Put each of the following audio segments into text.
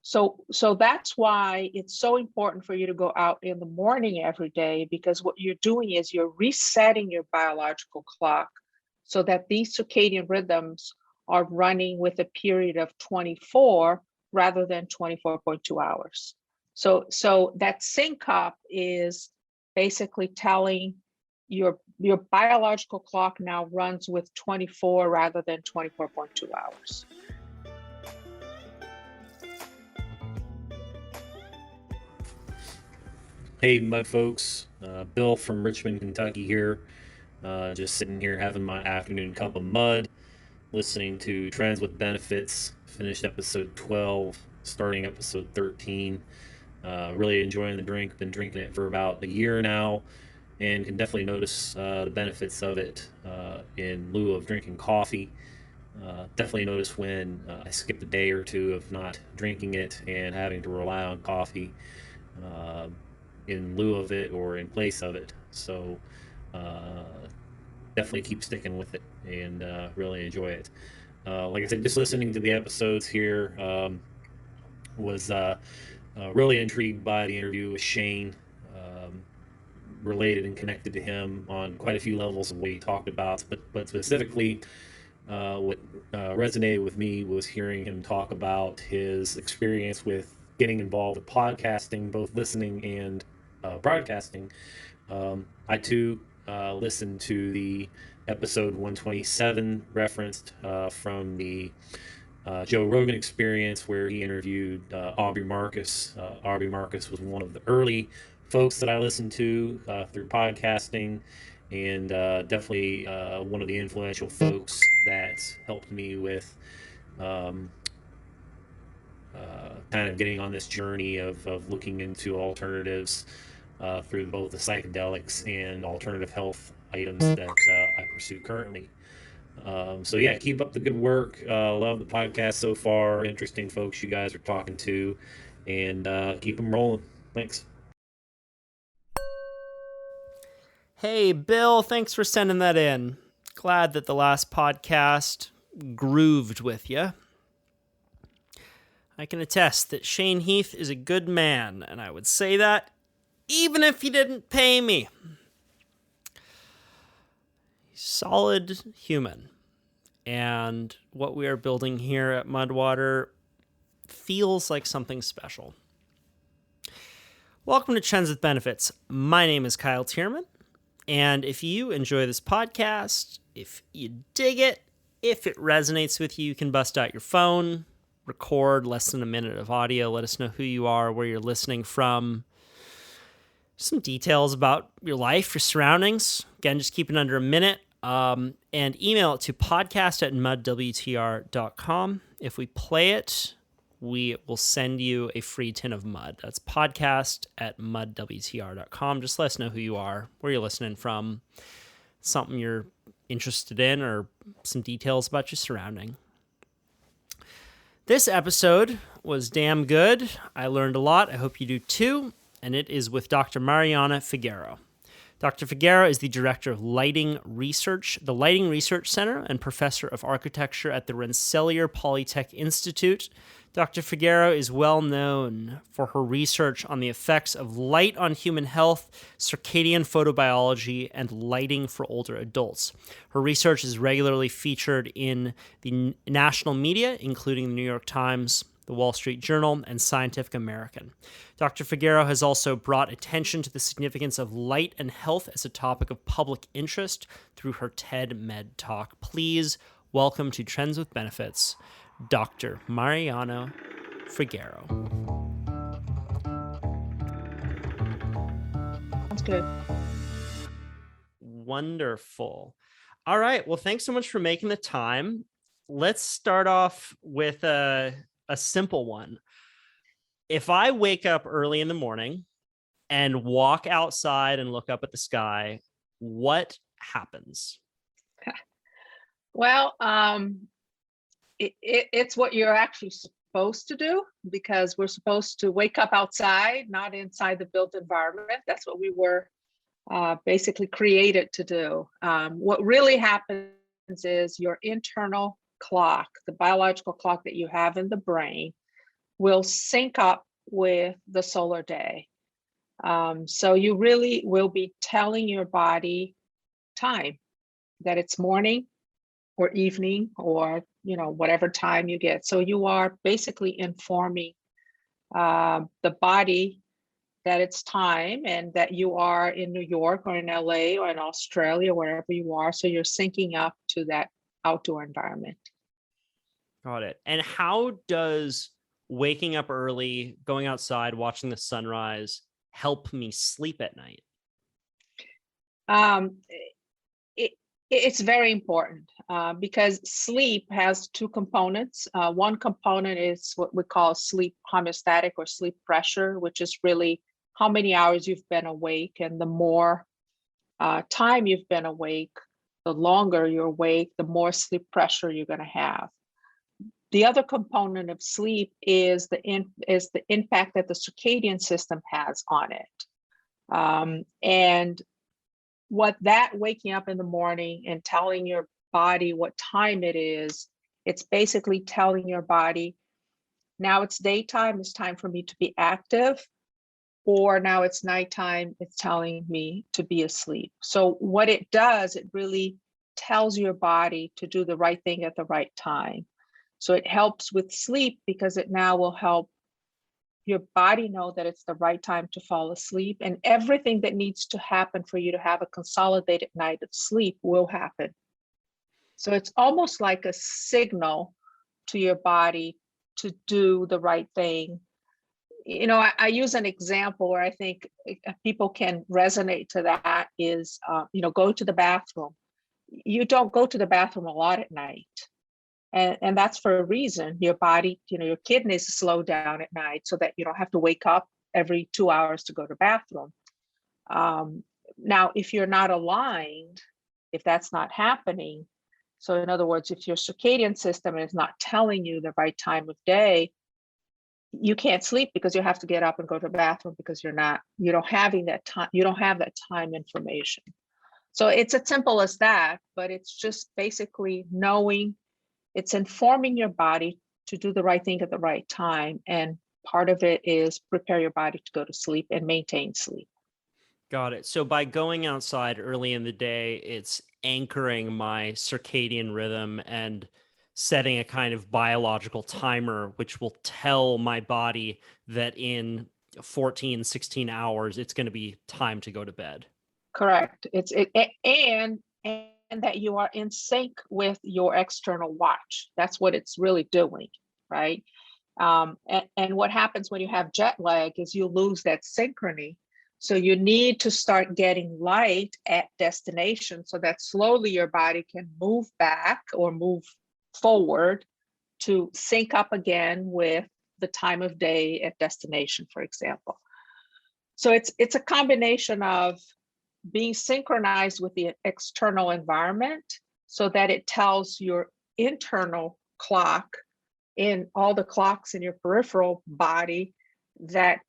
So that's why it's so important for you to go out in the morning every day, because what you're doing is you're resetting your biological clock so that these circadian rhythms are running with a period of 24 rather than 24.2 hours. So that syncope is basically telling your biological clock now runs with 24 rather than 24.2 hours. Hey, MUD folks. Bill from Richmond, Kentucky here. Just sitting here having my afternoon cup of mud, listening to Trends with Benefits. Finished episode 12, starting episode 13. Really enjoying the drink. Been drinking it for about a year now, and can definitely notice the benefits of it in lieu of drinking coffee. Definitely notice when I skip a day or two of not drinking it and having to rely on coffee in lieu of it or in place of it. So definitely keep sticking with it and really enjoy it. Like I said, just listening to the episodes here was really intrigued by the interview with Shane. Related and connected to him on quite a few levels of what he talked about, but specifically what resonated with me was hearing him talk about his experience with getting involved with podcasting, both listening and broadcasting. I too listened to the episode 127 referenced from the Joe Rogan Experience, where he interviewed Aubrey Marcus. Aubrey Marcus was one of the early folks that I listened to through podcasting, and definitely one of the influential folks that helped me with kind of getting on this journey of looking into alternatives through both the psychedelics and alternative health items that I pursue currently. So yeah, keep up the good work. Love the podcast so far. Interesting folks you guys are talking to, and keep them rolling. Thanks. Hey, Bill, thanks for sending that in. Glad that the last podcast grooved with you. I can attest that Shane Heath is a good man, and I would say that even if he didn't pay me. He's a solid human. And what we are building here at Mudwater feels like something special. Welcome to Trends with Benefits. My name is Kyle Tierman. And if you enjoy this podcast, if you dig it, if it resonates with you, you can bust out your phone, record less than a minute of audio, let us know who you are, where you're listening from, some details about your life, your surroundings. Again, just keep it under a minute. And email it to podcast@mudwtr.com. If we play it, we will send you a free tin of mud. That's podcast@mudwtr.com. Just let us know who you are, where you're listening from, something you're interested in, or some details about your surrounding. This episode was damn good. I learned a lot. I hope you do too. And it is with Dr. Mariana Figueiro. Dr. Figueiro is the Director of Lighting Research, the Lighting Research Center, and Professor of Architecture at the Rensselaer Polytechnic Institute. Dr. Figueiro is well known for her research on the effects of light on human health, circadian photobiology, and lighting for older adults. Her research is regularly featured in the national media, including the New York Times, the Wall Street Journal, and Scientific American. Dr. Figueiro has also brought attention to the significance of light and health as a topic of public interest through her TEDMED talk. Please welcome to Trends with Benefits, Dr. Mariana Figueiro. Sounds good. Wonderful. All right. Well, thanks so much for making the time. Let's start off with a simple one. If I wake up early in the morning and walk outside and look up at the sky, what happens? Well, it's what you're actually supposed to do, because we're supposed to wake up outside, not inside the built environment. That's what we were basically created to do. What really happens is your internal clock, the biological clock that you have in the brain, will sync up with the solar day. So you really will be telling your body time, that it's morning or evening or whatever time you get. So you are basically informing the body that it's time and that you are in New York or in LA or in Australia, wherever you are. So you're syncing up to that outdoor environment. Got it. And how does waking up early, going outside, watching the sunrise help me sleep at night? It's very important because sleep has two components. One component is what we call sleep homeostatic or sleep pressure, which is really how many hours you've been awake. And the more time you've been awake, the longer you're awake, the more sleep pressure you're going to have. The other component of sleep is the impact that the circadian system has on it. And what that waking up in the morning and telling your body what time it is, it's basically telling your body, now it's daytime, it's time for me to be active, or now it's nighttime, it's telling me to be asleep. So what it does, it really tells your body to do the right thing at the right time. So it helps with sleep because it now will help your body know that it's the right time to fall asleep, and everything that needs to happen for you to have a consolidated night of sleep will happen. So it's almost like a signal to your body to do the right thing. I use an example where I think people can resonate to that is, go to the bathroom. You don't go to the bathroom a lot at night. And that's for a reason. Your body, your kidneys slow down at night so that you don't have to wake up every 2 hours to go to the bathroom. Now, if you're not aligned, if that's not happening, so in other words, if your circadian system is not telling you the right time of day, you can't sleep because you have to get up and go to the bathroom because you don't have that time information. So it's as simple as that, but it's just basically knowing. It's informing your body to do the right thing at the right time. And part of it is prepare your body to go to sleep and maintain sleep. Got it. So by going outside early in the day, it's anchoring my circadian rhythm and setting a kind of biological timer, which will tell my body that in 14, 16 hours, it's going to be time to go to bed. Correct. And that you are in sync with your external watch. That's what it's really doing, right? And what happens when you have jet lag is you lose that synchrony. So you need to start getting light at destination so that slowly your body can move back or move forward to sync up again with the time of day at destination, for example. So it's a combination of being synchronized with the external environment so that it tells your internal clock in all the clocks in your peripheral body that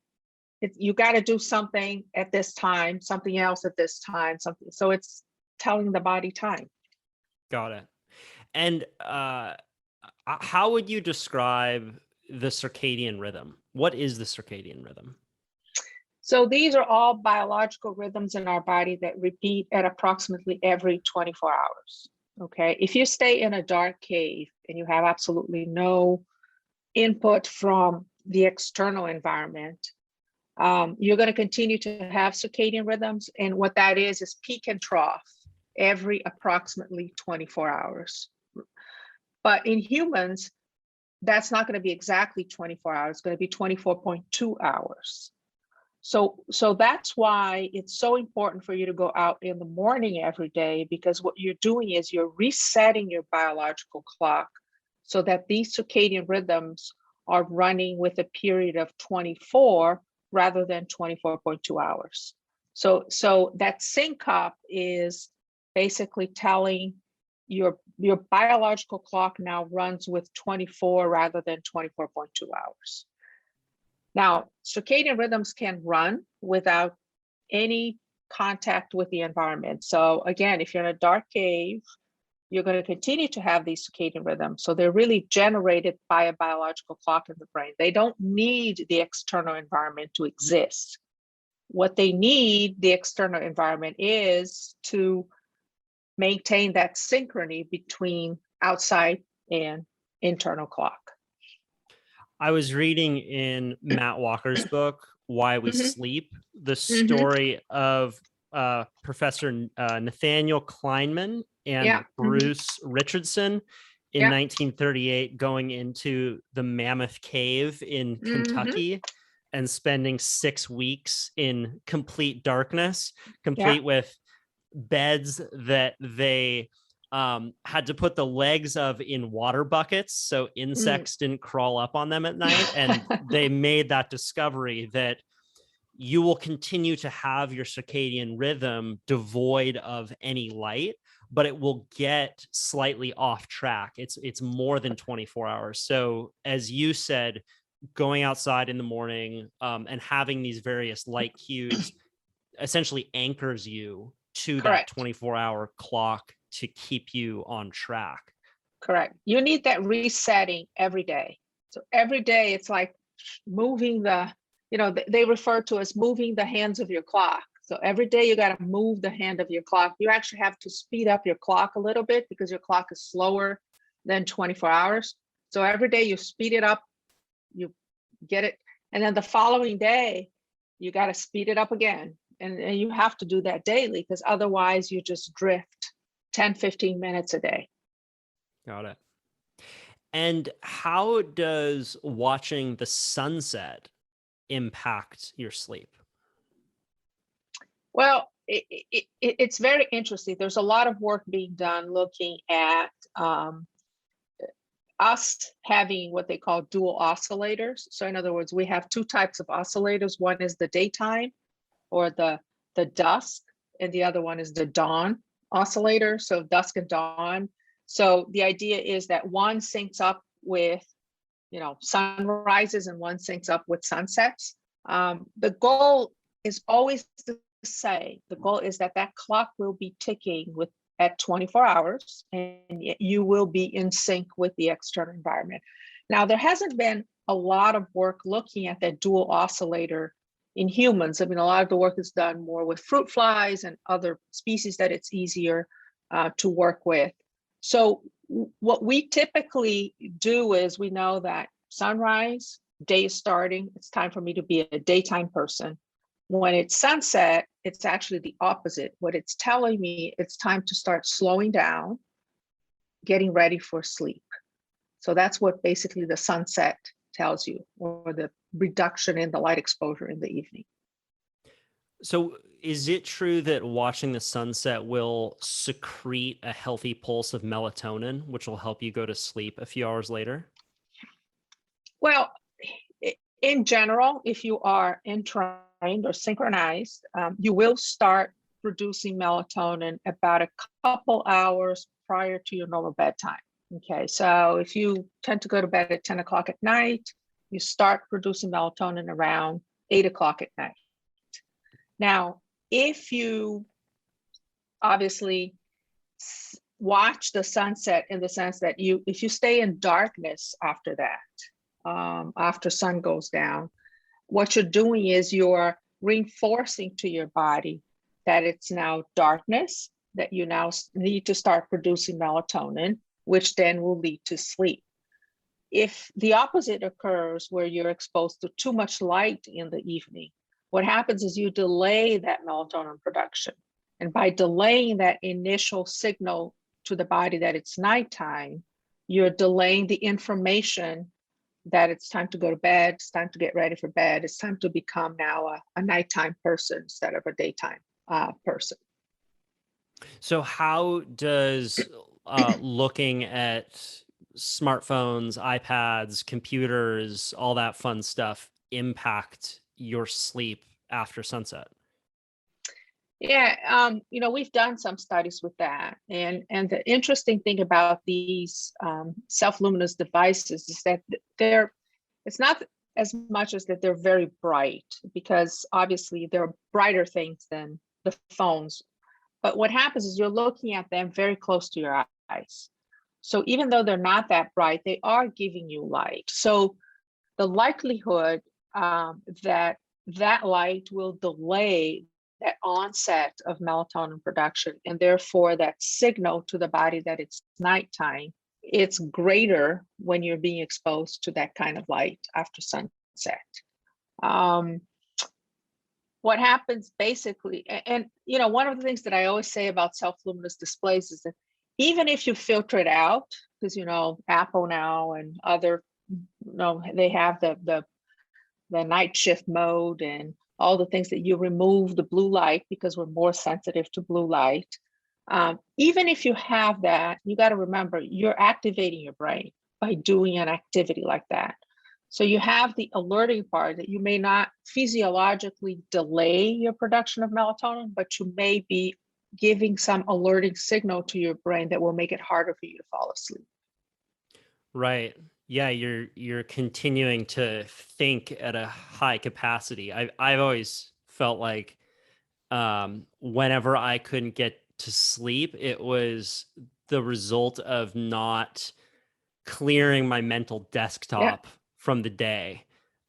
you got to do something at this time, something else at this time, something. So it's telling the body time. Got it. And how would you describe the circadian rhythm? What is the circadian rhythm? So these are all biological rhythms in our body that repeat at approximately every 24 hours. Okay. If you stay in a dark cave and you have absolutely no input from the external environment, you're going to continue to have circadian rhythms. And what that is peak and trough every approximately 24 hours. But in humans, that's not going to be exactly 24 hours. It's going to be 24.2 hours. So that's why it's so important for you to go out in the morning every day, because what you're doing is you're resetting your biological clock so that these circadian rhythms are running with a period of 24 rather than 24.2 hours. So that sync up is basically telling your biological clock now runs with 24 rather than 24.2 hours. Now, circadian rhythms can run without any contact with the environment. So again, if you're in a dark cave you're going to continue to have these circadian rhythms. So they're really generated by a biological clock in the brain. They don't need the external environment to exist. What they need, the external environment, is to maintain that synchrony between outside and internal clock. I was reading in Matt Walker's book, Why We Sleep, the story of Professor Nathaniel Kleinman and Bruce Richardson in 1938 going into the Mammoth Cave in Kentucky and spending 6 weeks in complete darkness, complete with beds that they had to put the legs of in water buckets so insects didn't crawl up on them at night. And they made that discovery that you will continue to have your circadian rhythm devoid of any light, but it will get slightly off track. It's more than 24 hours. So as you said, going outside in the morning and having these various light cues essentially anchors you to that 24-hour clock to keep you on track. Correct. You need that resetting every day. So every day it's like moving the, they refer to as moving the hands of your clock. So every day you got to move the hand of your clock. You actually have to speed up your clock a little bit because your clock is slower than 24 hours. So every day you speed it up, you get it. And then the following day, you got to speed it up again. And you have to do that daily because otherwise you just drift 10, 15 minutes a day. Got it. And how does watching the sunset impact your sleep? Well, it's very interesting. There's a lot of work being done looking at us having what they call dual oscillators. So in other words, we have two types of oscillators. One is the daytime or the dusk, and the other one is the dawn oscillator. So dusk and dawn. So the idea is that one syncs up with, sunrises and one syncs up with sunsets. The goal is always the same. The goal is that clock will be ticking at 24 hours, and you will be in sync with the external environment. Now, there hasn't been a lot of work looking at that dual oscillator in humans. I mean, a lot of the work is done more with fruit flies and other species that it's easier to work with. So what we typically do is we know that sunrise, day is starting, it's time for me to be a daytime person. When it's sunset, it's actually the opposite. What it's telling me, it's time to start slowing down, getting ready for sleep. So that's what basically the sunset tells you, or the reduction in the light exposure in the evening. So is it true that watching the sunset will secrete a healthy pulse of melatonin, which will help you go to sleep a few hours later? Well, in general, if you are entrained or synchronized, you will start producing melatonin about a couple hours prior to your normal bedtime. Okay, so if you tend to go to bed at 10 o'clock at night, you start producing melatonin around 8 o'clock at night. Now, if you obviously watch the sunset in the sense that if you stay in darkness after that, after sun goes down, what you're doing is you're reinforcing to your body that it's now darkness, that you now need to start producing melatonin, which then will lead to sleep. If the opposite occurs where you're exposed to too much light in the evening, what happens is you delay that melatonin production. And by delaying that initial signal to the body that it's nighttime, you're delaying the information that it's time to go to bed, it's time to get ready for bed, it's time to become now a nighttime person instead of a daytime person. So how does looking at smartphones, iPads, computers, all that fun stuff impact your sleep after sunset? Yeah, we've done some studies with that. And the interesting thing about these self-luminous devices is that it's not as much as that they're very bright, because obviously there are brighter things than the phones. But what happens is you're looking at them very close to your eyes. So even though they're not that bright, they are giving you light. So the likelihood that that light will delay that onset of melatonin production, and therefore that signal to the body that it's nighttime, it's greater when you're being exposed to that kind of light after sunset. What happens basically, and you know, one of the things that I always say about self-luminous displays is that even if you filter it out, because you know, Apple now and other, you know, they have the night shift mode and all the things that you remove the blue light because we're more sensitive to blue light. Even if you have that, you got to remember you're activating your brain by doing an activity like that. So you have the alerting part that you may not physiologically delay your production of melatonin, but you may be giving some alerting signal to your brain that will make it harder for you to fall asleep. Right. Yeah, you're continuing to think at a high capacity. I've always felt like whenever I couldn't get to sleep, it was the result of not clearing my mental desktop from the day,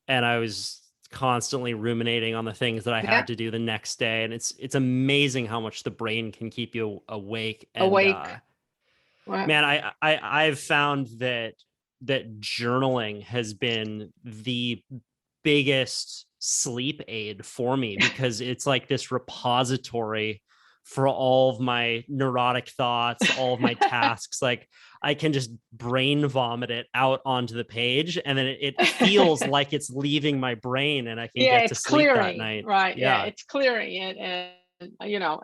and I was constantly ruminating on the things that I had to do the next day. And it's amazing how much the brain can keep you awake. And man, I've found that journaling has been the biggest sleep aid for me, because it's like this repository for all of my neurotic thoughts, all of my tasks. Like I can just brain vomit it out onto the page, and then it feels like it's leaving my brain, and I can get to sleep clearing, that night. Right. Yeah, it's clearing it. And you know,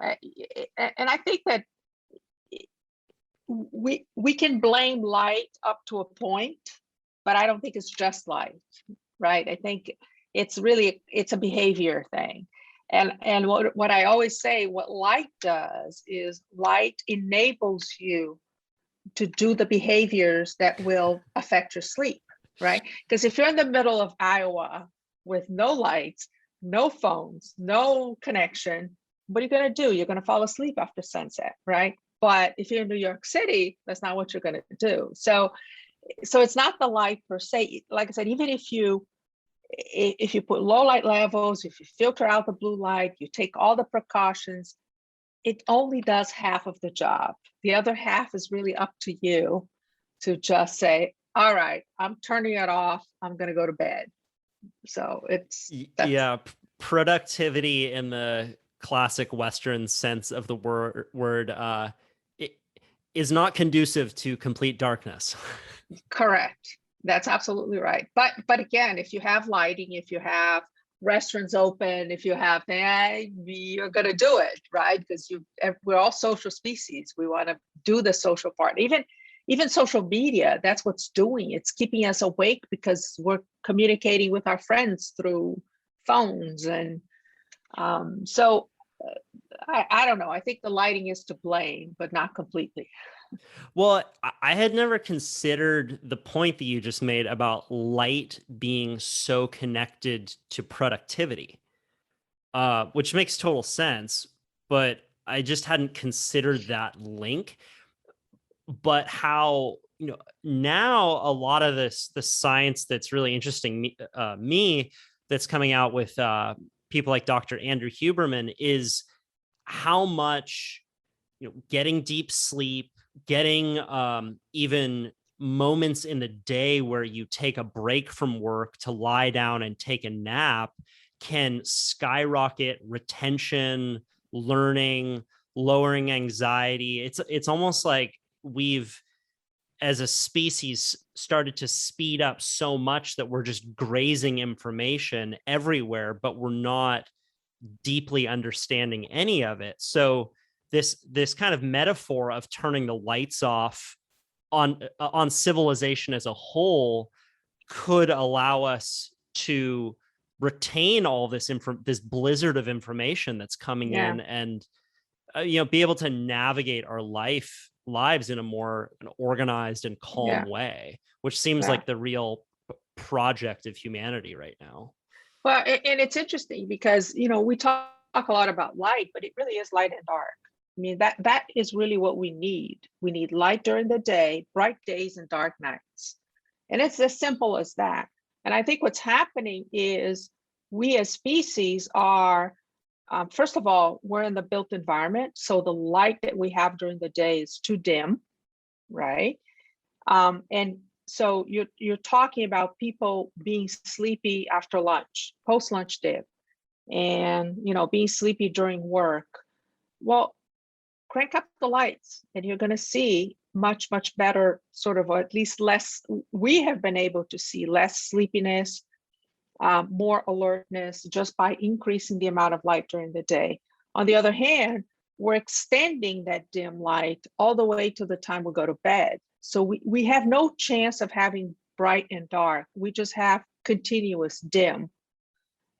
and I think that we can blame light up to a point, but I don't think it's just light, right? I think it's a behavior thing. And what I always say, what light does is light enables you to do the behaviors that will affect your sleep, right? Because if you're in the middle of Iowa with no lights, no phones, no connection, what are you going to do? You're going to fall asleep after sunset, right? But if you're in New York City, that's not what you're going to do. So it's not the light per se. Like I said, even if you put low light levels, if you filter out the blue light, you take all the precautions, it only does half of the job. The other half is really up to you to just say, all right, I'm turning it off. I'm going to go to bed. So productivity in the classic Western sense of the word it is not conducive to complete darkness. Correct. That's absolutely right. But again, if you have lighting, if you have restaurants open, if you have that, you're going to do it, right? Because we're all social species. We want to do the social part. Even social media, that's what's doing. It's keeping us awake because we're communicating with our friends through phones. And so I don't know. I think the lighting is to blame, but not completely. Well, I had never considered the point that you just made about light being so connected to productivity, which makes total sense, but I just hadn't considered that link. But how, you know, now a lot of the science that's really interesting me that's coming out with people like Dr. Andrew Huberman is how much, you know, getting deep sleep, getting even moments in the day where you take a break from work to lie down and take a nap can skyrocket retention, learning, lowering anxiety. It's almost like we've, as a species, started to speed up so much that we're just grazing information everywhere, but we're not deeply understanding any of it. So this kind of metaphor of turning the lights off on civilization as a whole could allow us to retain all this blizzard of information that's coming in, and you know, be able to navigate our lives in a more organized and calm way, which seems like the real project of humanity right now. Well, and it's interesting because, you know, we talk a lot about light, but it really is light and dark. I mean, that is really what we need. We need light during the day, bright days and dark nights. And it's as simple as that. And I think what's happening is we as species are, first of all, we're in the built environment. So the light that we have during the day is too dim, right? And so you're talking about people being sleepy after lunch, post-lunch dip, and being sleepy during work. Well, crank up the lights and you're going to see much, much better, sort of, or at least less. We have been able to see less sleepiness, more alertness just by increasing the amount of light during the day. On the other hand, we're extending that dim light all the way to the time we go to bed. So we have no chance of having bright and dark. We just have continuous dim.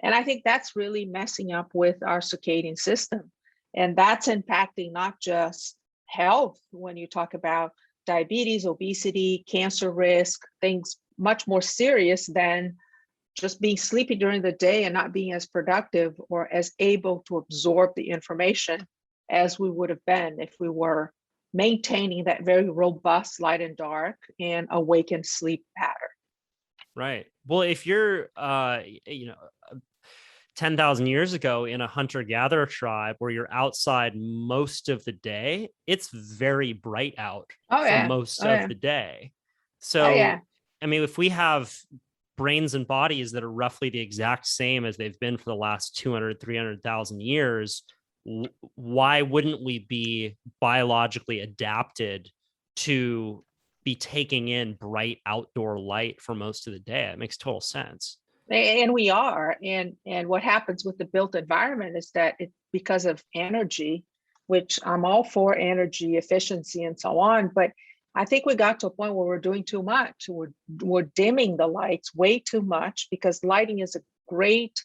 And I think that's really messing up with our circadian system. And that's impacting not just health when you talk about diabetes, obesity, cancer risk, things much more serious than just being sleepy during the day and not being as productive or as able to absorb the information as we would have been if we were maintaining that very robust light and dark and awake and sleep pattern. Right. Well, if you're, 10,000 years ago in a hunter-gatherer tribe where you're outside most of the day, it's very bright out for most of the day. So, I mean, if we have brains and bodies that are roughly the exact same as they've been for the last 200, 300,000 years, why wouldn't we be biologically adapted to be taking in bright outdoor light for most of the day? It makes total sense. And we are. And what happens with the built environment is that because of energy, which I'm all for energy efficiency and so on, but I think we got to a point where we're doing too much. We're dimming the lights way too much because lighting is a great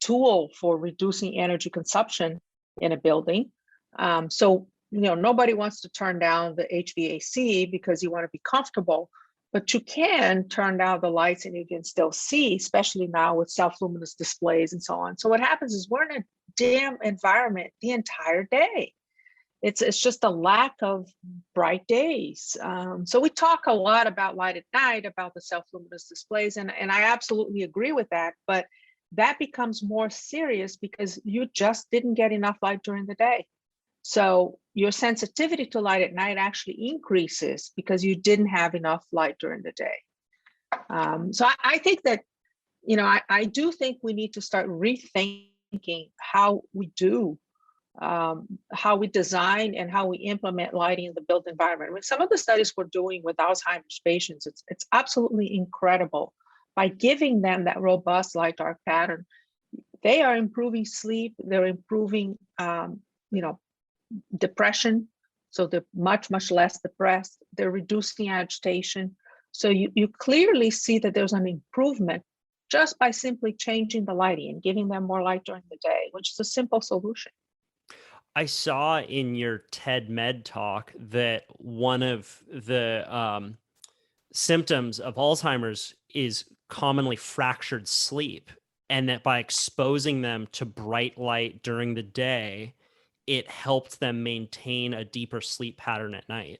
tool for reducing energy consumption in a building. So, nobody wants to turn down the HVAC because you want to be comfortable, but you can turn down the lights and you can still see, especially now with self-luminous displays and so on. So what happens is we're in a dim environment the entire day. It's just a lack of bright days. So we talk a lot about light at night, about the self-luminous displays, and I absolutely agree with that, but that becomes more serious because you just didn't get enough light during the day. So your sensitivity to light at night actually increases because you didn't have enough light during the day. So I think that, I do think we need to start rethinking how we do, how we design and how we implement lighting in the built environment. I mean, some of the studies we're doing with Alzheimer's patients, it's absolutely incredible. By giving them that robust light-dark pattern, they are improving sleep, they're improving, depression, so they're much, much less depressed, they're reducing agitation. So you clearly see that there's an improvement just by simply changing the lighting and giving them more light during the day, which is a simple solution. I saw in your TEDMED talk that one of the symptoms of Alzheimer's is commonly fractured sleep, and that by exposing them to bright light during the day, it helped them maintain a deeper sleep pattern at night.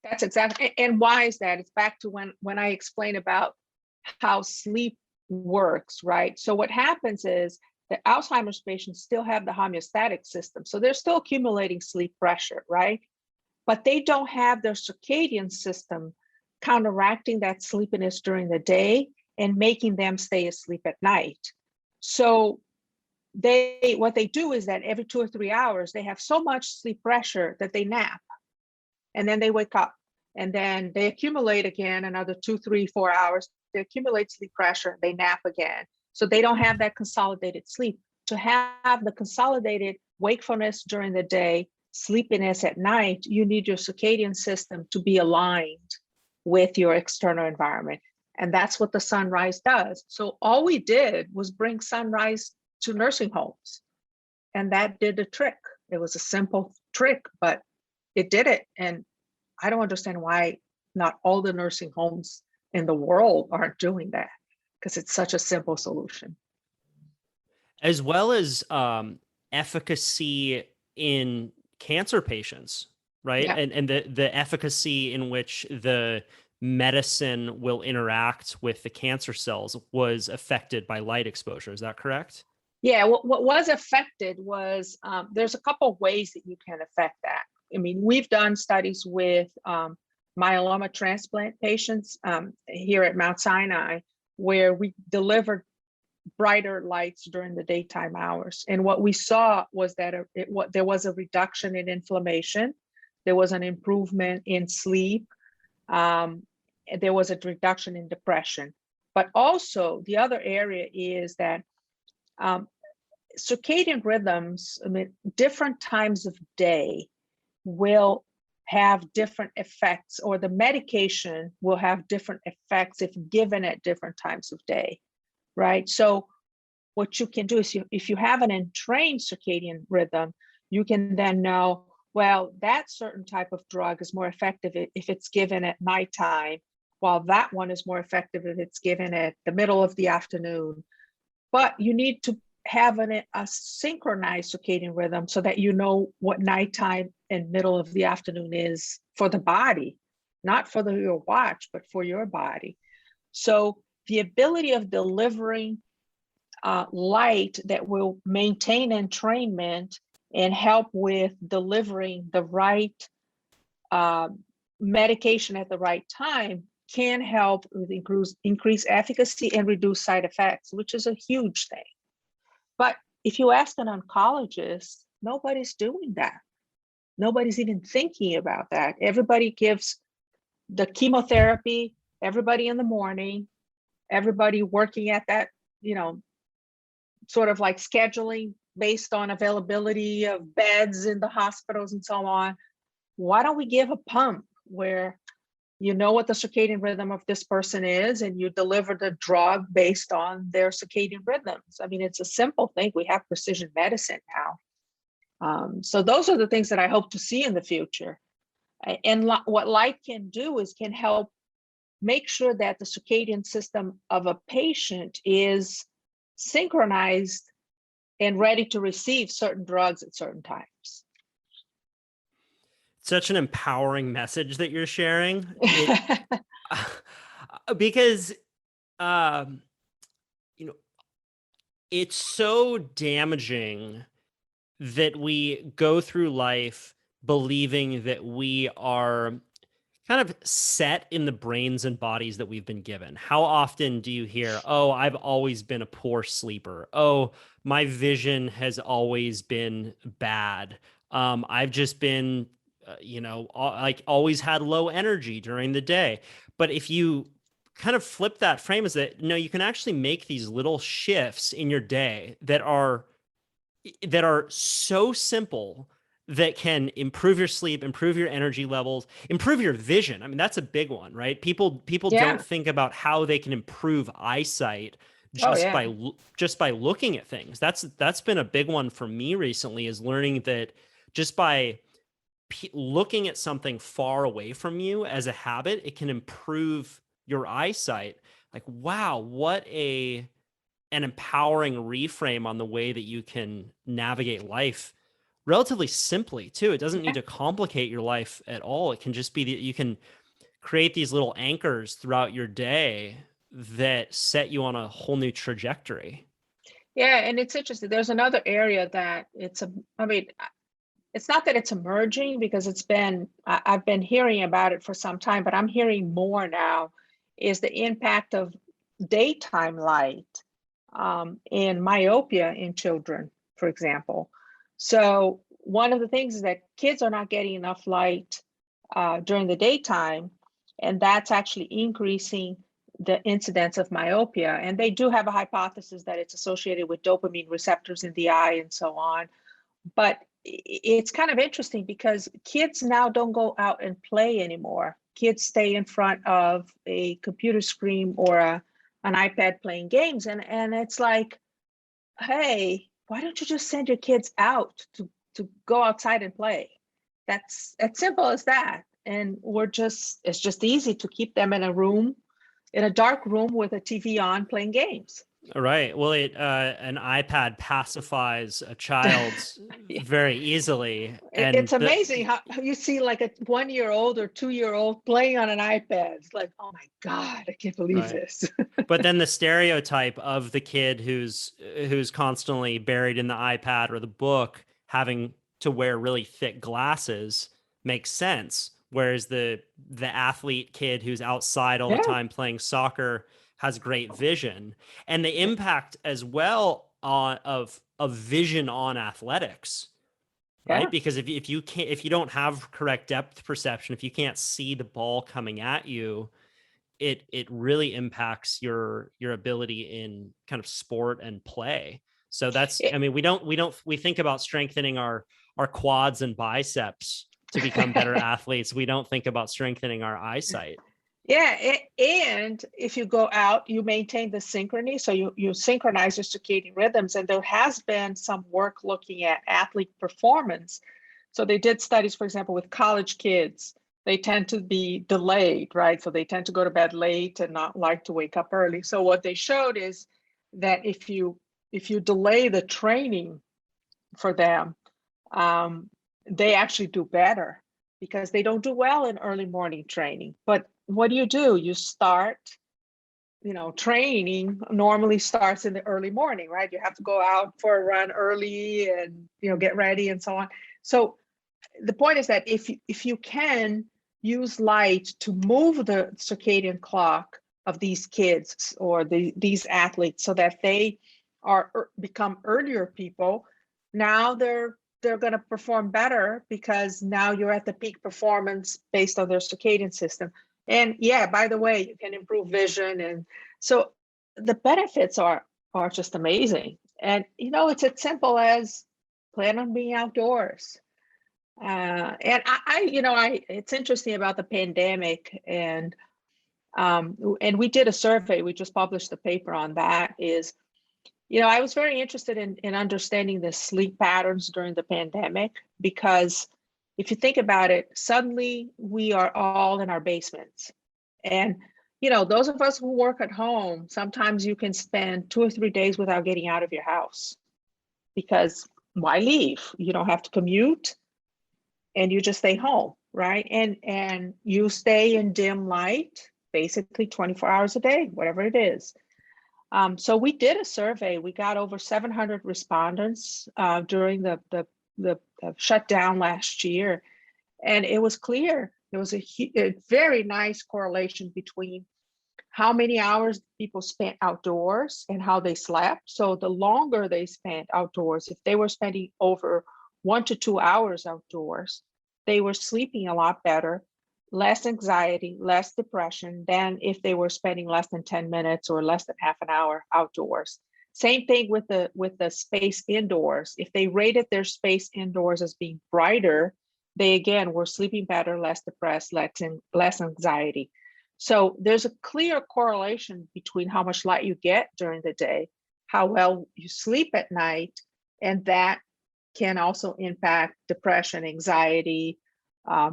That's exactly, and why is that? It's back to when I explain about how sleep works, right? So what happens is that Alzheimer's patients still have the homeostatic system. So they're still accumulating sleep pressure, right? But they don't have their circadian system counteracting that sleepiness during the day and making them stay asleep at night. So what they do is that every 2 or 3 hours, they have so much sleep pressure that they nap. And then they wake up and then they accumulate again another 2, 3, 4 hours. They accumulate sleep pressure, they nap again. So they don't have that consolidated sleep. To have the consolidated wakefulness during the day, sleepiness at night, you need your circadian system to be aligned with your external environment. And that's what the sunrise does. So all we did was bring sunrise to nursing homes. And that did the trick. It was a simple trick, but it did it. And I don't understand why not all the nursing homes in the world aren't doing that, because it's such a simple solution. As well as efficacy in cancer patients, right? Yeah. And the efficacy in which the medicine will interact with the cancer cells was affected by light exposure. Is that correct? Yeah, what was affected was there's a couple of ways that you can affect that. I mean, we've done studies with myeloma transplant patients here at Mount Sinai, where we delivered brighter lights during the daytime hours. And what we saw was that there was a reduction in inflammation, there was an improvement in sleep, there was a reduction in depression. But also the other area is that circadian rhythms, I mean, different times of day will have different effects, or the medication will have different effects if given at different times of day, right? So what you can do is if you have an entrained circadian rhythm, you can then know, well, that certain type of drug is more effective if it's given at nighttime, while that one is more effective if it's given at the middle of the afternoon. But you need to have a synchronized circadian rhythm so that you know what nighttime and middle of the afternoon is for the body, not for your watch, but for your body. So the ability of delivering light that will maintain entrainment and help with delivering the right medication at the right time can help with increase efficacy and reduce side effects, which is a huge thing. But if you ask an oncologist, nobody's doing that. Nobody's even thinking about that. Everybody gives the chemotherapy, everybody in the morning, everybody working at that, sort of like scheduling based on availability of beds in the hospitals and so on. Why don't we give a pump where you know what the circadian rhythm of this person is and you deliver the drug based on their circadian rhythms? I mean, it's a simple thing. We have precision medicine now. So those are the things that I hope to see in the future. And what light can do is can help make sure that the circadian system of a patient is synchronized and ready to receive certain drugs at certain times. Such an empowering message that you're sharing. Because, it's so damaging that we go through life believing that we are kind of set in the brains and bodies that we've been given. How often do you hear, oh, I've always been a poor sleeper. Oh, my vision has always been bad. I've just been, like always had low energy during the day. But if you kind of flip that frame, is that, no, you can actually make these little shifts in your day that are so simple that can improve your sleep, improve your energy levels, improve your vision. I mean, that's a big one, right? People don't think about how they can improve eyesight just by looking at things. That's been a big one for me recently, is learning that just by looking at something far away from you as a habit, it can improve your eyesight. Like, wow, what an empowering reframe on the way that you can navigate life relatively simply too. It doesn't need to complicate your life at all. It can just be that you can create these little anchors throughout your day that set you on a whole new trajectory. Yeah, and it's interesting. There's another area that it's not that it's emerging, because I've been hearing about it for some time, but I'm hearing more now, is the impact of daytime light in myopia in children, for example. So one of the things is that kids are not getting enough light during the daytime, and that's actually increasing the incidence of myopia. And they do have a hypothesis that it's associated with dopamine receptors in the eye and so on. But it's kind of interesting because kids now don't go out and play anymore. Kids stay in front of a computer screen or an iPad playing games. And it's like, hey, why don't you just send your kids out to go outside and play? That's as simple as that. And it's just easy to keep them in a dark room with a TV on playing games. Right. Well, an iPad pacifies a child's very easily. It's amazing how you see like a 1-year-old or 2-year-old playing on an iPad. It's like, oh my God, I can't believe this. But then the stereotype of the kid who's constantly buried in the iPad or the book having to wear really thick glasses makes sense. Whereas the athlete kid who's outside all the time playing soccer has great vision. And the impact as well of vision on athletics. Right? Because if you don't have correct depth perception, if you can't see the ball coming at you, it really impacts your ability in kind of sport and play. So that's, I mean, we think about strengthening our quads and biceps to become better athletes. We don't think about strengthening our eyesight. Yeah, and if you go out, you maintain the synchrony. So you synchronize your circadian rhythms. And there has been some work looking at athlete performance. So they did studies, for example, with college kids. They tend to be delayed, right? So they tend to go to bed late and not like to wake up early. So what they showed is that if you delay the training for them, they actually do better because they don't do well in early morning training. But what do? You start, training normally starts in the early morning, right? You have to go out for a run early and, get ready and so on. So the point is that if you can use light to move the circadian clock of these kids or these athletes so that they become earlier people, now they're going to perform better because now you're at the peak performance based on their circadian system. And yeah, by the way, you can improve vision. And so the benefits are just amazing. And, it's as simple as plan on being outdoors. And it's interesting about the pandemic and we did a survey, we just published a paper on that is, I was very interested in understanding the sleep patterns during the pandemic, because if you think about it, suddenly we are all in our basements. And, those of us who work at home, sometimes you can spend 2 or 3 days without getting out of your house because why leave? You don't have to commute and you just stay home, right? And you stay in dim light, basically 24 hours a day, whatever it is. So we did a survey. We got over 700 respondents during the shutdown last year. And it was clear, there was a very nice correlation between how many hours people spent outdoors and how they slept. So the longer they spent outdoors, if they were spending over 1 to 2 hours outdoors, they were sleeping a lot better, less anxiety, less depression than if they were spending less than 10 minutes or less than half an hour outdoors. Same thing with the space indoors. If they rated their space indoors as being brighter, they again were sleeping better, less depressed, less anxiety. So there's a clear correlation between how much light you get during the day, how well you sleep at night, and that can also impact depression, anxiety,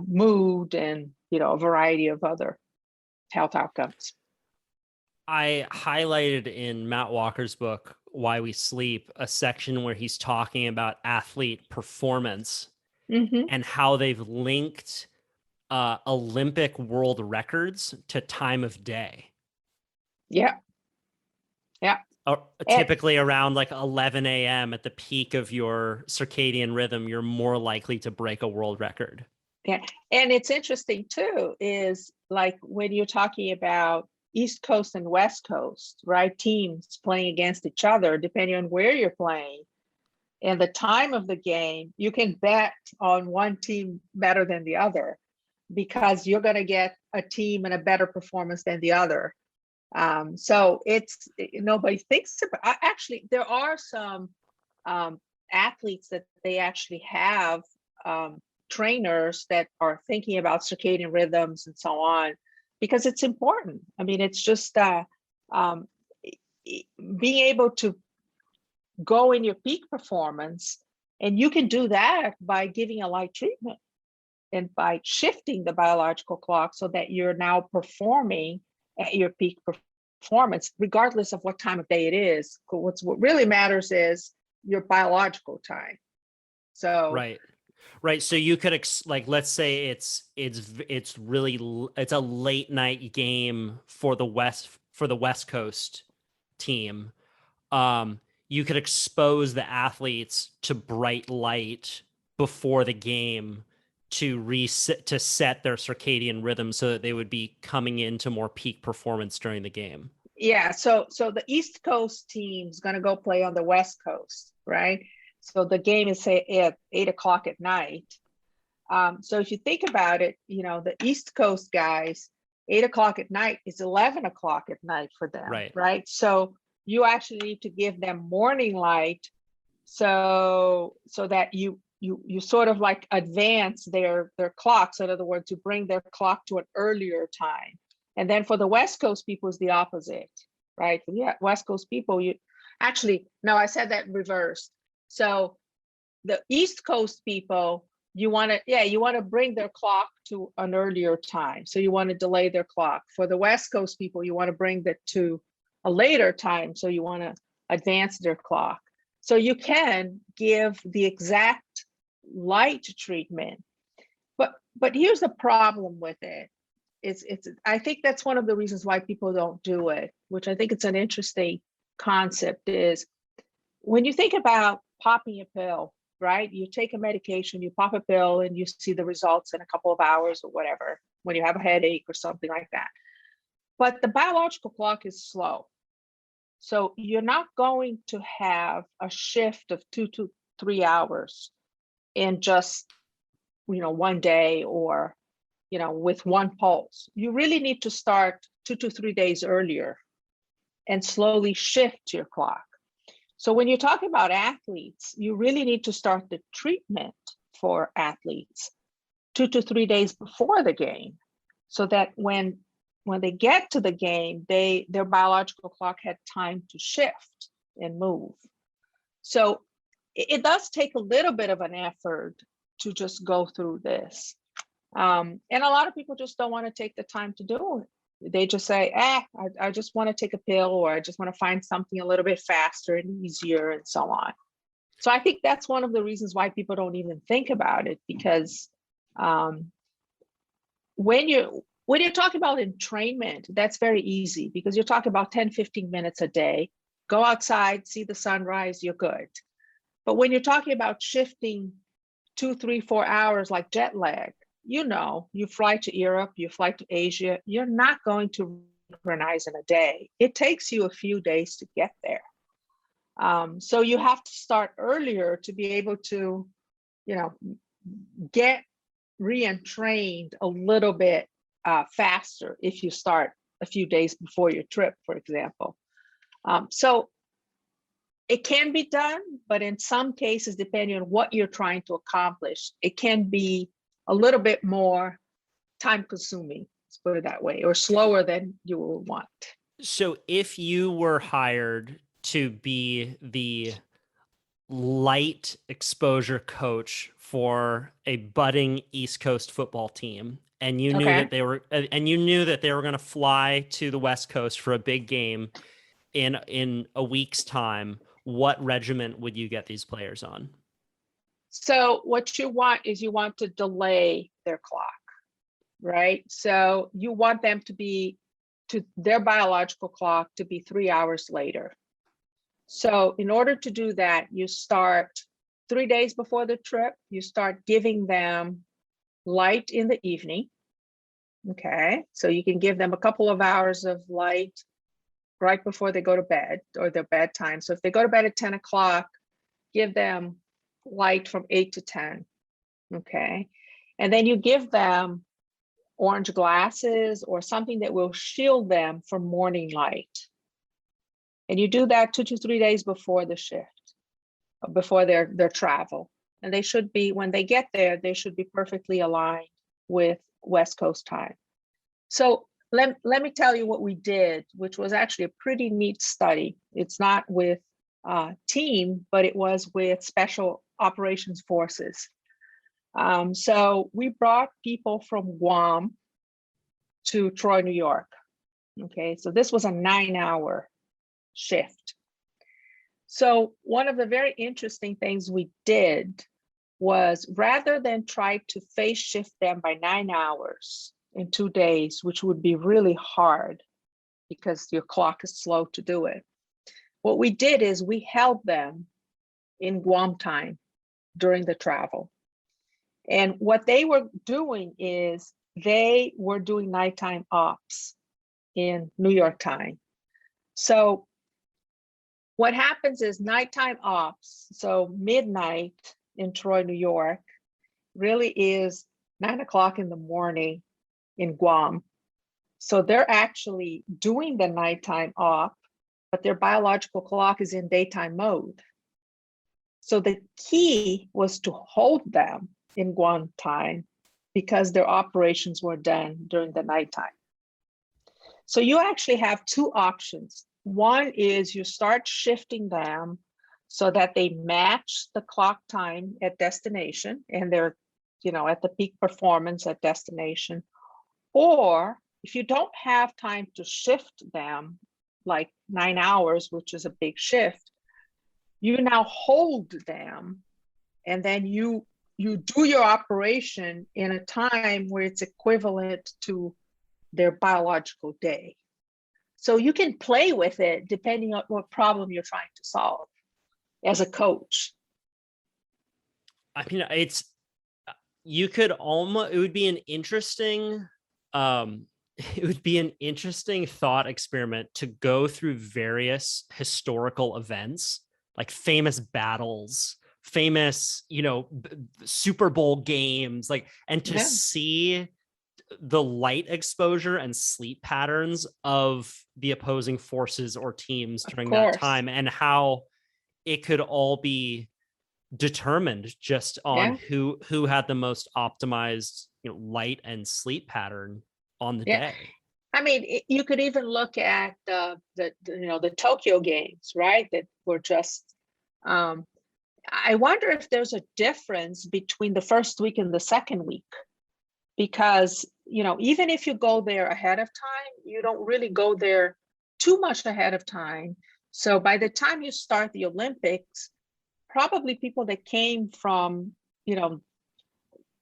mood, and a variety of other health outcomes. I highlighted in Matt Walker's book, Why We Sleep, a section where he's talking about athlete performance and how they've linked Olympic world records to time of day. Yeah. Typically around like 11 a.m. at the peak of your circadian rhythm, you're more likely to break a world record. Yeah. And it's interesting too, is like when you're talking about East Coast and West Coast, right? Teams playing against each other, depending on where you're playing and the time of the game, you can bet on one team better than the other because you're going to get a team and a better performance than the other. So it's, nobody thinks about, actually, there are some athletes that they actually have trainers that are thinking about circadian rhythms and so on, because it's important. I mean, it's just being able to go in your peak performance, and you can do that by giving a light treatment and by shifting the biological clock so that you're now performing at your peak performance, regardless of what time of day it is. What really matters is your biological time. So Right. Right. So you could like, let's say it's a late night game for the West Coast team. You could expose the athletes to bright light before the game to set their circadian rhythm so that they would be coming into more peak performance during the game. yeah, so the East Coast team's going to go play on the West Coast, right? So the game is, say, at 8 o'clock at night. So if you think about it, the East Coast guys, 8 o'clock at night is 11 o'clock at night for them, right? So you actually need to give them morning light, so that you sort of like advance their clock. So in other words, you bring their clock to an earlier time. And then for the West Coast people, is the opposite, right? Yeah, West Coast people, I said that reversed. So the East Coast people, you want to bring their clock to an earlier time. So you want to delay their clock. For the West Coast people, you want to bring that to a later time. So you want to advance their clock. So you can give the exact light treatment. But here's the problem with it. I think that's one of the reasons why people don't do it, which I think it's an interesting concept, is when you think about popping a pill, right? You take a medication, you pop a pill, and you see the results in a couple of hours or whatever, when you have a headache or something like that. But the biological clock is slow. So you're not going to have a shift of 2 to 3 hours in just, one day, or, with one pulse. You really need to start 2 to 3 days earlier and slowly shift your clock. So when you're talking about athletes, you really need to start the treatment for athletes 2 to 3 days before the game, so that when they get to the game, their biological clock had time to shift and move. So it does take a little bit of an effort to just go through this. And a lot of people just don't want to take the time to do it. They just say, I just want to take a pill, or I just want to find something a little bit faster and easier, and so on. So I think that's one of the reasons why people don't even think about it, because when you're talking about entrainment, that's very easy, because you're talking about 10, 15 minutes a day. Go outside, see the sunrise, you're good. But when you're talking about shifting 2, 3, 4 hours, like jet lag, you fly to Europe, you fly to Asia, you're not going to synchronize in a day. It takes you a few days to get there. So you have to start earlier to be able to, get re-entrained a little bit faster if you start a few days before your trip, for example. So it can be done, but in some cases, depending on what you're trying to accomplish, it can be a little bit more time consuming, let's put it that way, or slower than you will want. So if you were hired to be the light exposure coach for a budding East Coast football team, and you knew that they were going to fly to the West Coast for a big game in a week's time, what regiment would you get these players on? So what you want is you want to delay their clock, right? So you want them to their biological clock to be 3 hours later. So in order to do that, you start 3 days before the trip, you start giving them light in the evening. Okay, so you can give them a couple of hours of light right before they go to bed, or their bedtime. So if they go to bed at 10 o'clock, give them light from 8 to 10. Okay, and then you give them orange glasses or something that will shield them from morning light. And you do that 2 to 3 days before the shift, before their travel. And they should be, when they get there, they should be perfectly aligned with West Coast time. So let me tell you what we did, which was actually a pretty neat study. It's not with team, but it was with Special Operations Forces. So we brought people from Guam to Troy, New York. Okay, so this was a 9-hour shift. So one of the very interesting things we did was rather than try to phase shift them by 9 hours in 2 days, which would be really hard because your clock is slow to do it. What we did is we held them in Guam time during the travel. And what they were doing is they were doing nighttime ops in New York time. So what happens is nighttime ops, so midnight in Troy, New York, really is 9 o'clock in the morning in Guam. So they're actually doing the nighttime op, but their biological clock is in daytime mode. So the key was to hold them in Guam time because their operations were done during the nighttime. So you actually have two options. One is you start shifting them so that they match the clock time at destination and they're, at the peak performance at destination. Or if you don't have time to shift them, like 9 hours, which is a big shift, you now hold them and then you do your operation in a time where it's equivalent to their biological day. So you can play with it depending on what problem you're trying to solve as a coach. I mean, it would be an interesting, thought experiment to go through various historical events, like famous battles, famous, Super Bowl games, and to see the light exposure and sleep patterns of the opposing forces or teams during that time, and how it could all be determined just on who had the most optimized light and sleep pattern on the day. I mean, you could even look at the Tokyo games, right? That were just I wonder if there's a difference between the first week and the second week, because even if you go there ahead of time, you don't really go there too much ahead of time. So by the time you start the Olympics, probably people that came from the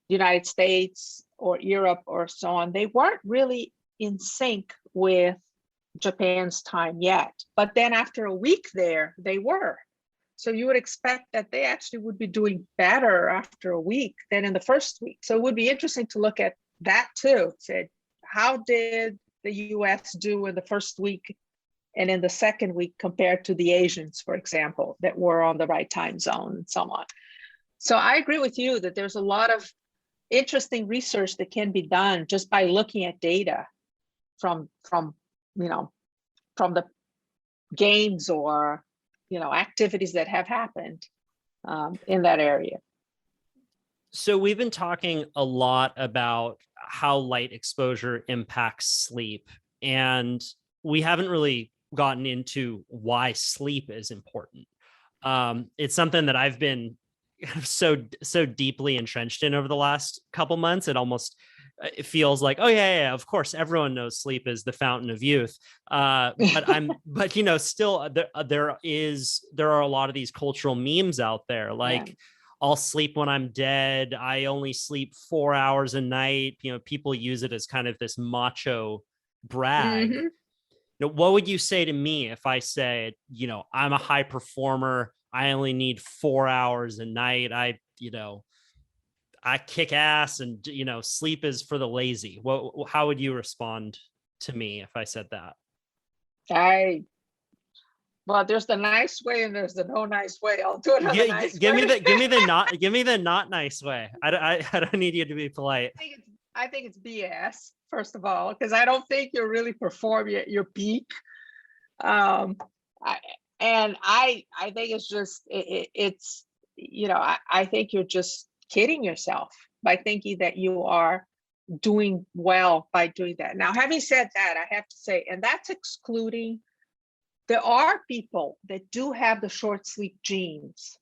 United States or Europe or so on, they weren't really in sync with Japan's time yet. But then after a week there, they were. So you would expect that they actually would be doing better after a week than in the first week. So it would be interesting to look at that too. Said, how did the US do in the first week and in the second week compared to the Asians, for example, that were on the right time zone and so on. So I agree with you that there's a lot of interesting research that can be done just by looking at data from the games or activities that have happened in that area. So we've been talking a lot about how light exposure impacts sleep, and we haven't really gotten into why sleep is important. It's something that I've been so deeply entrenched in over the last couple months. It feels like, oh yeah, of course, everyone knows sleep is the fountain of youth. But still there are a lot of these cultural memes out there, like, I'll sleep when I'm dead. I only sleep 4 hours a night. People use it as kind of this macho brag. Mm-hmm. What would you say to me if I said, I'm a high performer, I only need 4 hours a night, I kick ass, and sleep is for the lazy? How would you respond to me if I said that? Well, there's the nice way and there's the no nice way. I'll do it on the nice way. Give me the not nice way. I don't need you to be polite. I think it's BS, first of all, because I don't think you're really performing at your peak. I think it's just I think you're just kidding yourself by thinking that you are doing well by doing that. Now, having said that, I have to say, and that's excluding, there are people that do have the short sleep genes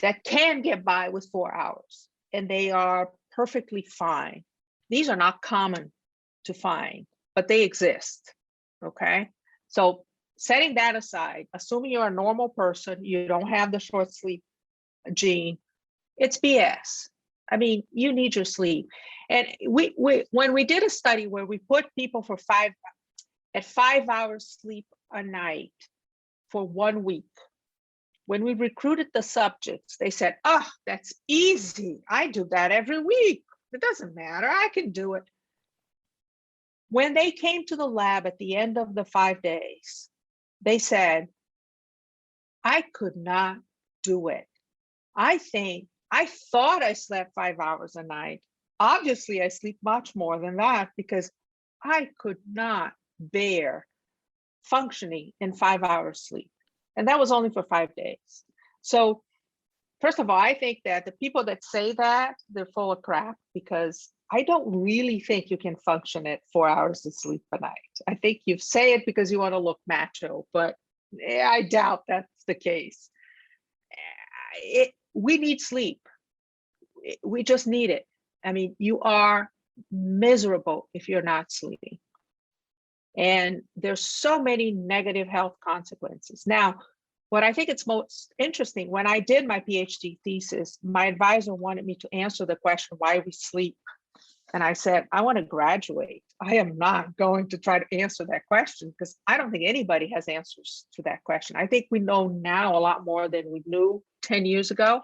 that can get by with 4 hours, and they are perfectly fine. These are not common to find, but they exist, okay? So setting that aside, assuming you're a normal person, you don't have the short sleep gene, It's BS. I mean, you need your sleep. And when we did a study where we put people for 5 hours sleep a night for 1 week, when we recruited the subjects, they said, oh, that's easy. I do that every week. It doesn't matter. I can do it. When they came to the lab at the end of the 5 days, they said, I could not do it. I thought I slept 5 hours a night. Obviously, I sleep much more than that because I could not bear functioning in 5 hours sleep. And that was only for 5 days. So first of all, I think that the people that say that, they're full of crap, because I don't really think you can function at 4 hours of sleep a night. I think you say it because you want to look macho, but I doubt that's the case. We need sleep. We just need it. I mean, you are miserable if you're not sleeping. And there's so many negative health consequences. Now, what I think it's most interesting, when I did my PhD thesis, my advisor wanted me to answer the question, why we sleep. And I said, I want to graduate. I am not going to try to answer that question because I don't think anybody has answers to that question. I think we know now a lot more than we knew 10 years ago.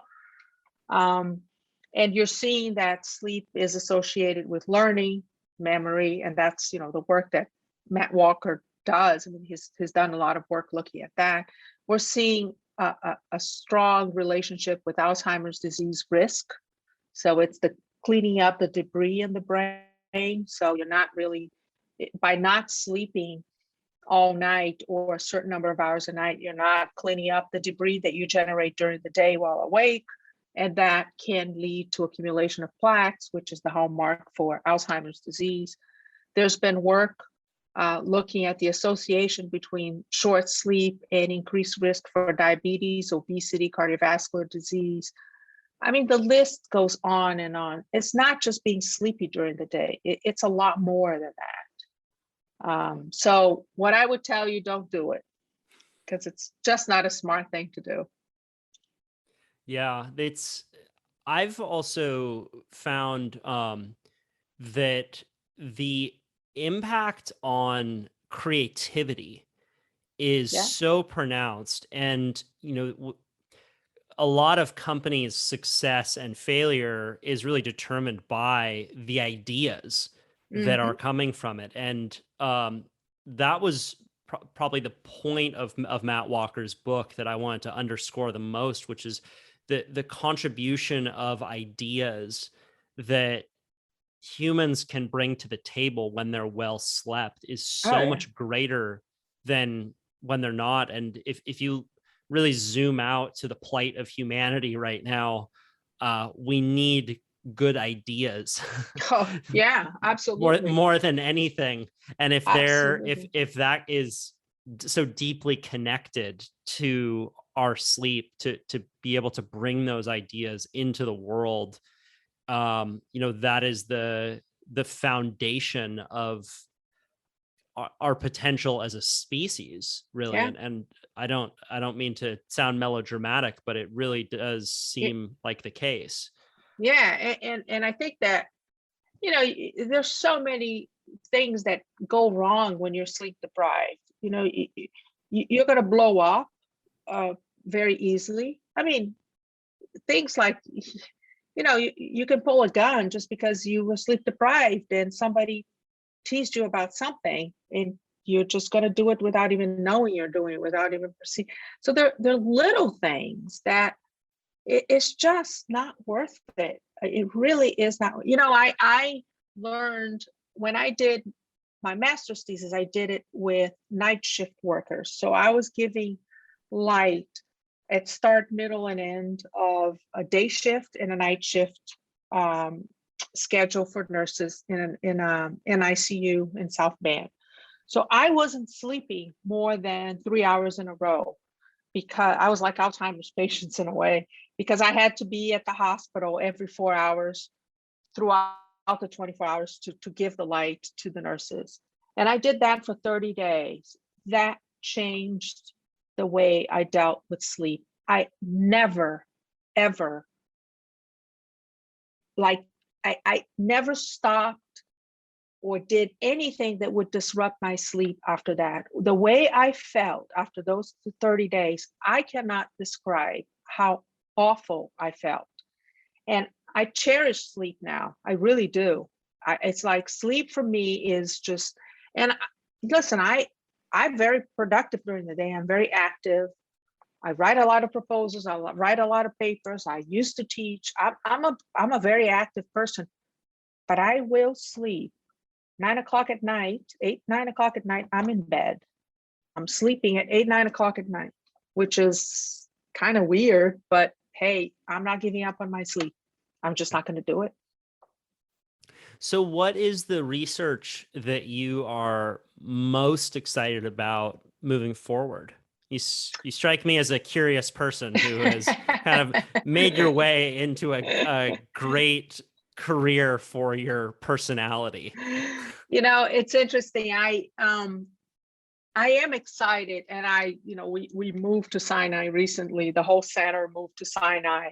And you're seeing that sleep is associated with learning, memory, and that's, the work that Matt Walker does. I mean, he's done a lot of work looking at that. We're seeing a strong relationship with Alzheimer's disease risk. So it's the cleaning up the debris in the brain. So you're not really, by not sleeping all night or a certain number of hours a night, you're not cleaning up the debris that you generate during the day while awake. And that can lead to accumulation of plaques, which is the hallmark for Alzheimer's disease. There's been work looking at the association between short sleep and increased risk for diabetes, obesity, cardiovascular disease. I mean, the list goes on and on. It's not just being sleepy during the day. It's a lot more than that. So what I would tell you, don't do it because it's just not a smart thing to do. Yeah, I've also found that the impact on creativity is so pronounced, and a lot of companies' success and failure is really determined by the ideas that are coming from it. And that was probably the point of Matt Walker's book that I wanted to underscore the most, which is the contribution of ideas that humans can bring to the table when they're well slept is so much greater than when they're not. And if you really zoom out to the plight of humanity right now, we need good ideas. Oh, yeah, absolutely. more than anything. And if that is so deeply connected to our sleep, to be able to bring those ideas into the world, that is the foundation of our potential as a species, really. And I don't mean to sound melodramatic, but it really does seem like the case. Yeah, and I think that there's so many things that go wrong when you're sleep deprived. You're going to blow up very easily. I mean, things like you can pull a gun just because you were sleep deprived and somebody teased you about something, and you're just going to do it without even knowing you're doing it, without even perceiving. So there are little things that it's just not worth it. It really is not. I learned when I did my master's thesis, I did it with night shift workers. So I was giving light at start, middle, and end of a day shift and a night shift schedule for nurses in an ICU in South Bend. So I wasn't sleeping more than 3 hours in a row because I was like Alzheimer's patients in a way, because I had to be at the hospital every 4 hours throughout the 24 hours to give the light to the nurses. And I did that for 30 days. That changed the way I dealt with sleep. I never, ever like I never stopped or did anything that would disrupt my sleep after that. The way I felt after those 30 days, I cannot describe how awful I felt. And I cherish sleep now. I really do. It's like sleep for me is just, and listen, I'm very productive during the day. I'm very active. I write a lot of proposals. I write a lot of papers. I used to teach. I'm a very active person, but I will sleep 9 o'clock at night, 9 o'clock at night. I'm in bed. I'm sleeping at 8, 9 o'clock at night, which is kind of weird, but hey, I'm not giving up on my sleep. I'm just not going to do it. So what is the research that you are most excited about moving forward? You strike me as a curious person who has kind of made your way into a great career for your personality. It's interesting. I am excited, and we moved to Sinai recently. The whole center moved to Sinai.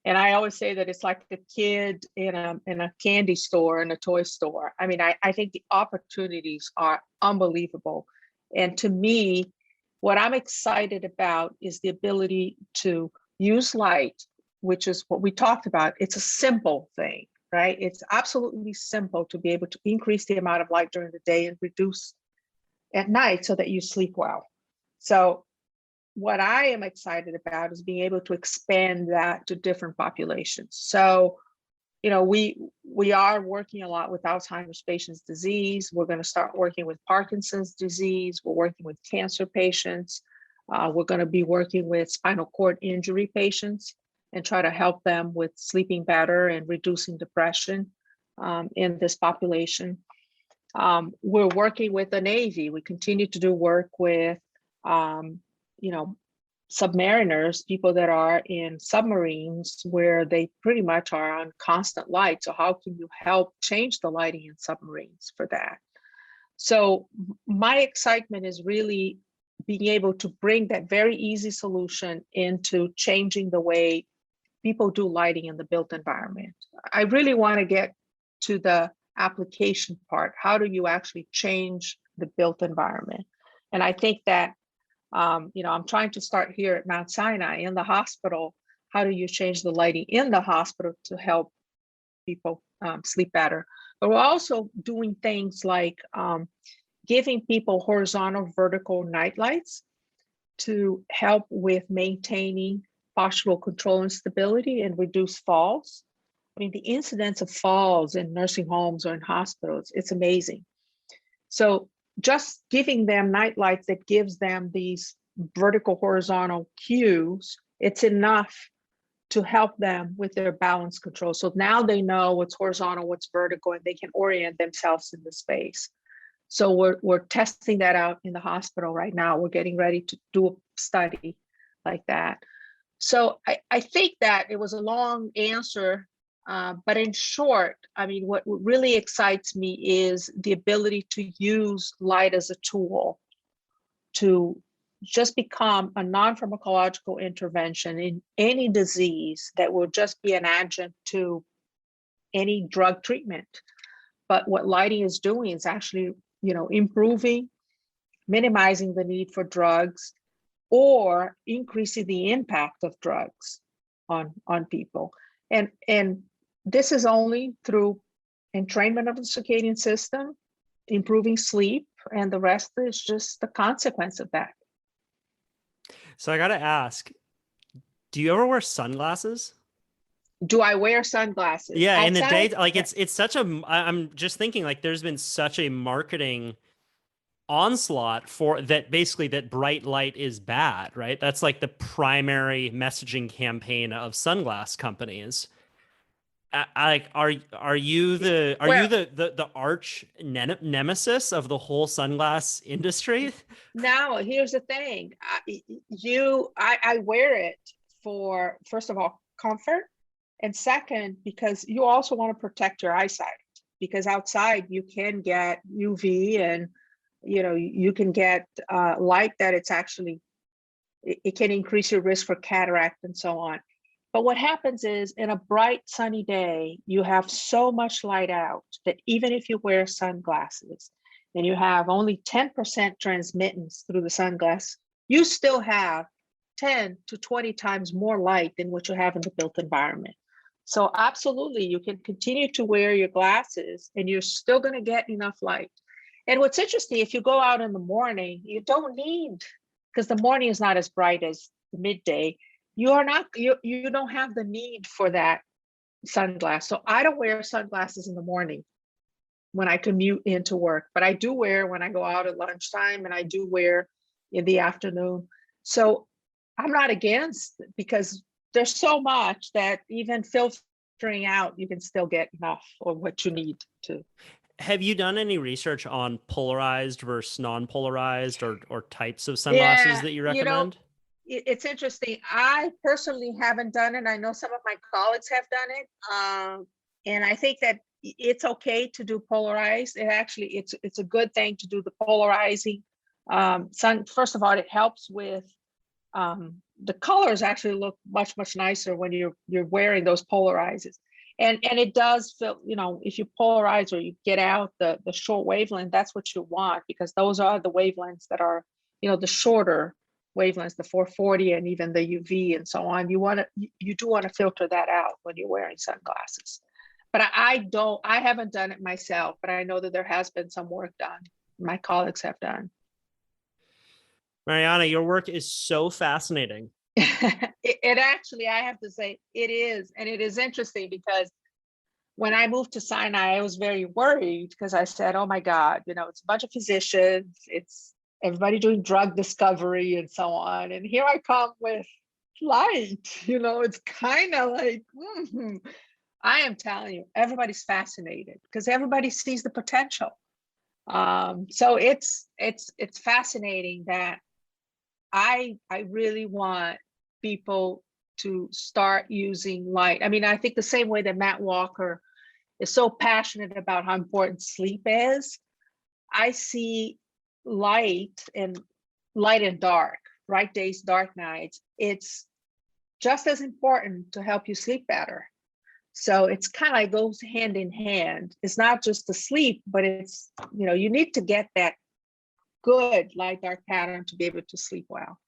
And I always say that it's like a kid in a candy store, in a toy store. I mean, I think the opportunities are unbelievable. And to me, what I'm excited about is the ability to use light, which is what we talked about. It's a simple thing, right? It's absolutely simple to be able to increase the amount of light during the day and reduce at night so that you sleep well. So what I am excited about is being able to expand that to different populations. So, we are working a lot with Alzheimer's patients' disease. We're going to start working with Parkinson's disease. We're working with cancer patients. We're going to be working with spinal cord injury patients and try to help them with sleeping better and reducing depression in this population. We're working with the Navy. We continue to do work with submariners, people that are in submarines where they pretty much are on constant light. So how can you help change the lighting in submarines for that? So my excitement is really being able to bring that very easy solution into changing the way people do lighting in the built environment. I really want to get to the application part. How do you actually change the built environment? And I think that I'm trying to start here at Mount Sinai in the hospital. How do you change the lighting in the hospital to help people sleep better? But we're also doing things like giving people horizontal, vertical night lights to help with maintaining postural control and stability and reduce falls. I mean, the incidence of falls in nursing homes or in hospitals, it's amazing. So just giving them night lights that gives them these vertical, horizontal cues, it's enough to help them with their balance control. So now they know what's horizontal, what's vertical, and they can orient themselves in the space. So we're testing that out in the hospital right now. We're getting ready to do a study like that. So I think that it was a long answer, but in short, I mean, what really excites me is the ability to use light as a tool to just become a non-pharmacological intervention in any disease that will just be an adjunct to any drug treatment. But what lighting is doing is actually, improving, minimizing the need for drugs, or increasing the impact of drugs on people. And this is only through entrainment of the circadian system, improving sleep, and the rest is just the consequence of that. So I got to ask, do you ever wear sunglasses? Do I wear sunglasses? Yeah, outside? in the day, like it's such a, I'm just thinking like there's been such a marketing onslaught for that, basically that bright light is bad, right? That's like the primary messaging campaign of sunglass companies. Are you the arch nemesis of the whole sunglass industry? No, here's the thing. I wear it for, first of all, comfort, and second, because you also want to protect your eyesight, because outside you can get UV, and you can get light that it's actually, it can increase your risk for cataract and so on. But what happens is in a bright sunny day, you have so much light out that even if you wear sunglasses and you have only 10% transmittance through the sunglasses, you still have 10 to 20 times more light than what you have in the built environment. So absolutely, you can continue to wear your glasses and you're still going to get enough light. And what's interesting, if you go out in the morning, you don't need, because the morning is not as bright as the midday, you don't have the need for that sunglass. So I don't wear sunglasses in the morning when I commute into work, but I do wear when I go out at lunchtime, and I do wear in the afternoon. So I'm not against it, because there's so much that even filtering out, you can still get enough of what you need to. Have you done any research on polarized versus non-polarized or types of sunglasses Yeah, that you recommend? It's interesting. I personally haven't done it. I know some of my colleagues have done it. And I think that it's okay to do polarized. It's a good thing to do the polarizing. First of all, it helps with the colors actually look much, much nicer when you're wearing those polarizers. And it does feel, if you polarize or you get out the short wavelength, that's what you want, because those are the wavelengths that are, the shorter wavelengths, the 440 and even the UV and so on. You do want to filter that out when you're wearing sunglasses. But I haven't done it myself, but I know that there has been some work done. My colleagues have done. Mariana, your work is so fascinating. It actually, I have to say, it is. And it is interesting because when I moved to Sinai, I was very worried, because I said, oh my God, it's a bunch of physicians, it's everybody doing drug discovery and so on. And here I come with light, it's kind of like, I am telling you, everybody's fascinated because everybody sees the potential. So it's fascinating that I really want people to start using light. I mean, I think the same way that Matt Walker is so passionate about how important sleep is, I see light and dark, bright days, dark nights. It's just as important to help you sleep better. So it's kind of like goes hand in hand. It's not just the sleep, but it's, you need to get that good light dark pattern to be able to sleep well.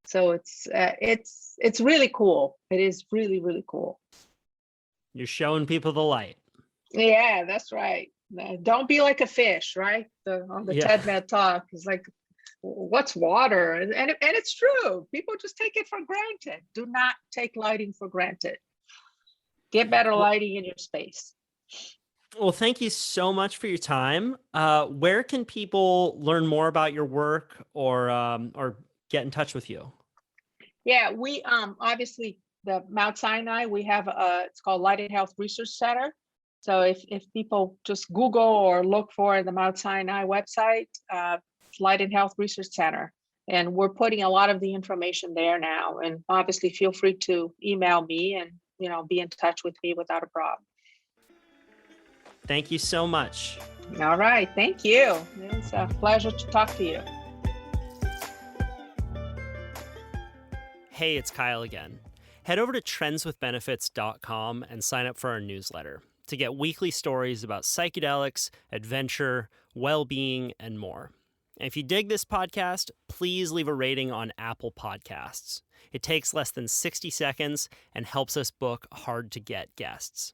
So it's really cool. It is really, really cool. You're showing people the light. Yeah, that's right. Don't be like a fish, right? On the TEDMED talk is like, what's water? And it's true. People just take it for granted. Do not take lighting for granted. Get better lighting in your space. Well, thank you so much for your time. Where can people learn more about your work or get in touch with you? Yeah, we obviously the Mount Sinai, we have it's called Light and Health Research Center. So if people just Google or look for the Mount Sinai website, Light and Health Research Center, and we're putting a lot of the information there now. And obviously, feel free to email me and be in touch with me without a problem. Thank you so much. All right, thank you. It's a pleasure to talk to you. Hey, it's Kyle again. Head over to trendswithbenefits.com and sign up for our newsletter to get weekly stories about psychedelics, adventure, well-being, and more. And if you dig this podcast, please leave a rating on Apple Podcasts. It takes less than 60 seconds and helps us book hard-to-get guests.